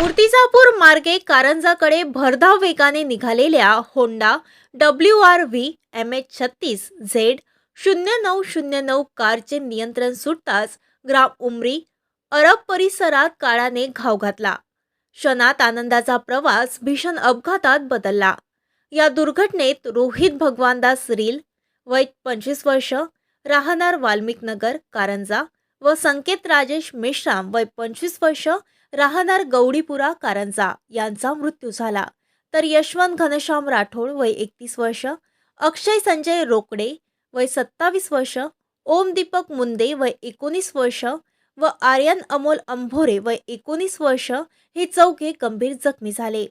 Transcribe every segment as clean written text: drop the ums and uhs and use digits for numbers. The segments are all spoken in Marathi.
मूर्तिजापूर मार्गे कारंजाकडे भरधाव वेगाने निघालेल्या होंडा WRV MH36Z 0909 कारचे नियंत्रण सुटताच ग्राम उमरी अरब परिसरात काळाने घाव घातला. क्षणात आनंदाचा प्रवास भीषण अपघातात बदलला. या दुर्घटनेत रोहित भगवानदास रील वय 25 वर्ष राहणार वाल्मिक नगर कारंजा व संकेत राजेश मेश्राम वय 25 वर्ष राहणार गौडीपुरा कारंजा यांचा मृत्यू झाला. तर यशवंत घनश्याम राठोड वय 31 वर्ष, अक्षय संजय रोकडे वय 27 वर्ष, ओम दीपक मुंदे वय 19 वर्ष व आर्यन अमोल अंभोरे वय 19 वर्ष हे चौघे गंभीर जखमी झाले.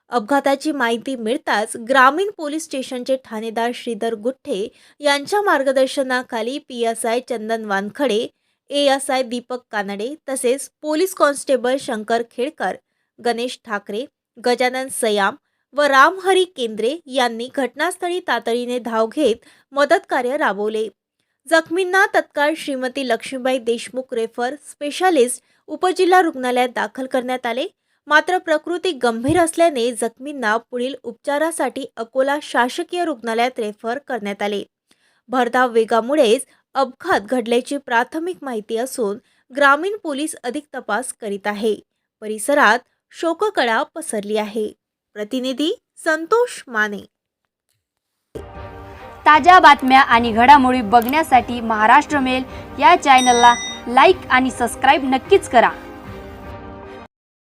अपघाताची माहिती मिळताच ग्रामीण पोलीस स्टेशनचे ठाणेदार श्रीधर गुठ्ठे यांच्या मार्गदर्शनाखाली PSI चंदन वानखडे, ASI दीपक कानडे तसेच police constable Shankar Khedkar, Ganesh Thackeray, Gajanan Siam व रामहरी केंद्रे यांनी घटनास्थळी तातडीने धाव घेत मदत कार्य राबवले. जखमींना तत्काळ श्रीमती लक्ष्मीबाई देशमुख रेफर स्पेशालिस्ट उपजिल्हा रुग्णालयात दाखल करण्यात आले. मात्र प्रकृती गंभीर असल्याने जखमींना पुढील उपचारासाठी अकोला शासकीय रुग्णालयात रेफर करण्यात आले. भरधाव वेगामुळेच अपघात घडल्याची प्राथमिक माहिती असून ग्रामीण पोलीस अधिक तपास करीत आहे. परिसरात शोककळा पसरली आहे. प्रतिनिधी संतोष माने. ताज्या बातम्या आणि घडामोडी बघण्यासाठी महाराष्ट्र मेल या चॅनलला लाईक आणि सबस्क्राईब नक्कीच करा.